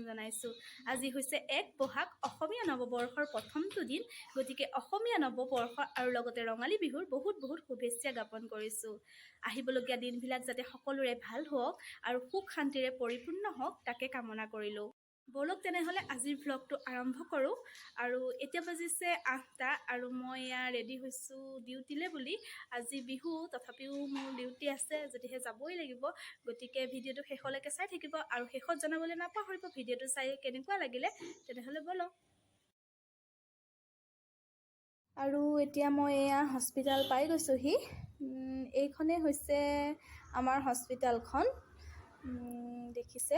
জনাইছোঁ। আজি হৈছে 1 বহাগ, অসমীয়া নৱবৰ্ষৰ প্ৰথমটো দিন। গতিকে অসমীয়া নৱবৰ্ষ আৰু লগতে ৰঙালী বিহুৰ বহুত বহুত শুভেচ্ছা জ্ঞাপন কৰিছোঁ। আহিবলগীয়া দিনবিলাক যাতে সকলোৰে ভাল হওক আৰু সুখ শান্তিৰে পৰিপূৰ্ণ হওক তাকে কামনা কৰিলোঁ। ব'লক তেনেহ'লে আজিৰ ভ্লগটো আৰম্ভ কৰোঁ। আৰু এতিয়া বাজিছে 8টা আৰু মই ৰেডি হৈছোঁ ডিউটিলৈ বুলি। আজি বিহু, তথাপিও মোৰ ডিউটি আছে, যদিহে যাবই লাগিব। গতিকে ভিডিঅ'টো শেষলৈকে চাই থাকিব আৰু শেষত জনাবলৈ নাপাহৰিব ভিডিঅ'টো চাই কেনেকুৱা লাগিলে। তেনেহ'লে ব'লক। আৰু এতিয়া মই হস্পিটেল পাই গৈছোঁহি। এইখনেই হৈছে আমাৰ হস্পিটেলখন। দেখিছে,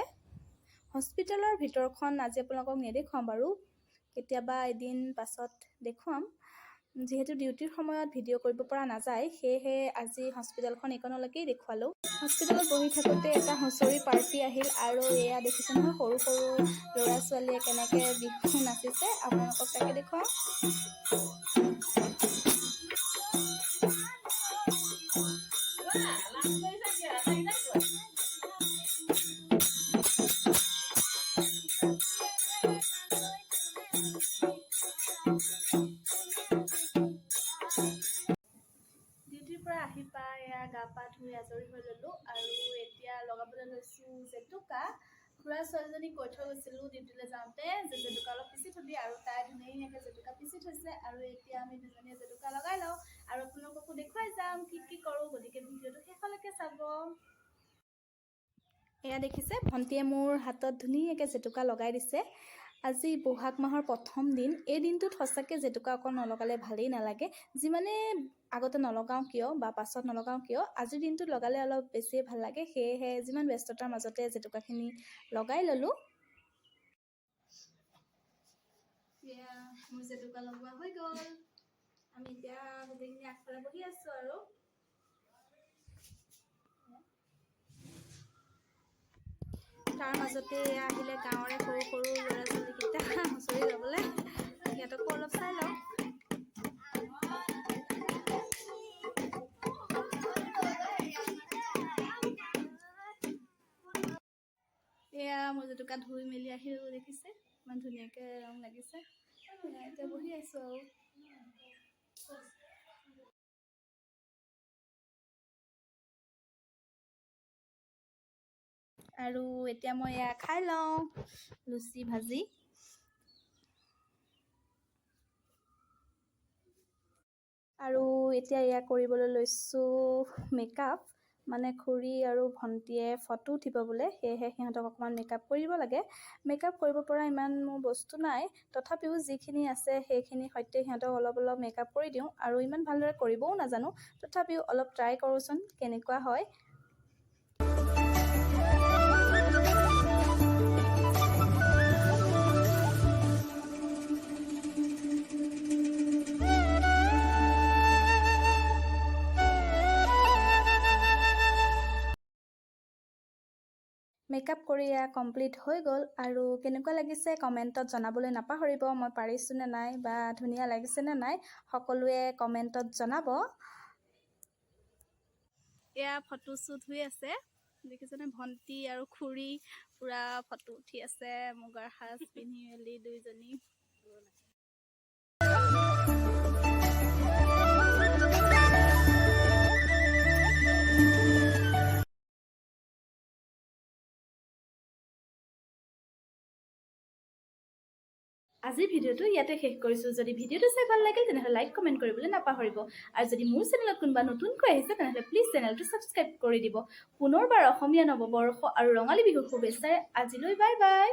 হস্পিটেলৰ ভিতৰখন আজি আপোনালোকক নেদেখুৱাম বাৰু, কেতিয়াবা এদিন পাছত দেখুৱাম। যিহেতু ডিউটিৰ সময়ত ভিডিঅ' কৰিব পৰা নাযায়, সেয়েহে আজি হস্পিটেলখন এইকণলৈকেই দেখুৱালোঁ। হস্পিটেলত বহি থাকোঁতে এটা হুঁচৰি পাৰ্টি আহিল আৰু এয়া দেখিছে নহয়, সৰু সৰু ল'ৰা ছোৱালীয়ে কেনেকৈ বিহু নাচিছে, আপোনালোকক তাকে দেখুৱাওঁ। ডিউটিৰ পৰা আহি পাই গা পা ধুই আজৰি হৈ ল'লোঁ আৰু এতিয়া লগাবলৈ লৈছোঁ জেতুকা। খুৰা ছোৱালীজনীক কৈ থৈ গৈছিলোঁ ডিউটিলৈ যাওঁতে যে জেতুকা অলপ পিচি থবি, আৰু তাই ধুনীয়াকৈ জেতুকা পিচি থৈছে। আৰু এতিয়া আমি দুজনীয়ে জেতুকা লগাই লওঁ আৰু আপোনালোককো দেখুৱাই যাম কি কি কৰোঁ। গতিকে ভিডিঅ'টো শেষলৈকে চাব। এয়া দেখিছে, ভণ্টিয়ে মোৰ হাতত ধুনীয়াকৈ জেতুকা লগাই দিছে। আজি বহাগ মাহৰ প্ৰথম দিন। এই দিনটোত সঁচাকৈ জেতুকা অকণ নলগালে ভালেই নালাগে। যিমানে আগতে নলগাওঁ কিয় বা পাছত নলগাওঁ কিয়, আজিৰ দিনটোত লগালে অলপ বেছিয়ে ভাল লাগে। সেয়েহে যিমান ব্যস্ততাৰ মাজতে জেতুকাখিনি লগাই ল'লোঁ। এয়া মোৰ জেতুকা লগোৱা হৈ গ'ল। আমি এতিয়া গোটেইখিনি আগফালে বহি আছোঁ আৰু তাৰ মাজতে আহিলে গাঁৱৰে সৰু সৰু ল'ৰা ছোৱালীকেইটা হুঁচৰি গাবলৈ। সিহঁতকো অলপ চাই লওঁ। এয়া মই জেতুকা ধুই মেলি আহিলোঁ, দেখিছে ইমান ধুনীয়াকৈ ৰং লাগিছে। এতিয়া বহি আছোঁ আৰু এতিয়া মই এয়া খাই লওঁ লুচি ভাজি। আৰু এতিয়া এয়া কৰিবলৈ লৈছোঁ মেকআপ। মানে খুৰী আৰু ভণ্টিয়ে ফটো উঠিব বোলে, সেয়েহে সিহঁতক অকণমান মেকআপ কৰিব লাগে। মেকআপ কৰিব পৰা ইমান মোৰ বস্তু নাই, তথাপিও যিখিনি আছে সেইখিনিৰ সৈতে সিহঁতক অলপ অলপ মেকআপ কৰি দিওঁ। আৰু ইমান ভালদৰে কৰিবও নাজানো, তথাপিও অলপ ট্ৰাই কৰোঁচোন কেনেকুৱা হয়। মেকআপ কৰি কমপ্লিট হৈ গ'ল। আৰু কেনেকুৱা লাগিছে কমেণ্টত জনাবলৈ নাপাহৰিব। মই পাৰিছোঁ নে নাই বা ধুনীয়া লাগিছে নে নাই, সকলোৱে কমেণ্টত জনাব। এয়া ফটো শ্বুট হৈ আছে, দেখিছেনে ভণ্টি আৰু খুৰী পূৰা ফটো উঠি আছে মুগাৰ সাজ পিন্ধি মেলি দুইজনী। আজিৰ ভিডিঅ'টো ইয়াতে শেষ কৰিছোঁ। যদি ভিডিঅ'টো চাই ভাল লাগিল তেনেহ'লে লাইক কমেণ্ট কৰিবলৈ নাপাহৰিব। আৰু যদি মোৰ চেনেলত কোনোবা নতুনকৈ আহিছে তেনেহ'লে প্লিজ চেনেলটো ছাবস্ক্ৰাইব কৰি দিব। পুনৰবাৰ অসমীয়া নৱবৰ্ষ আৰু ৰঙালী বিহুৰ শুভেচ্ছাৰে আজিলৈ বাই বাই।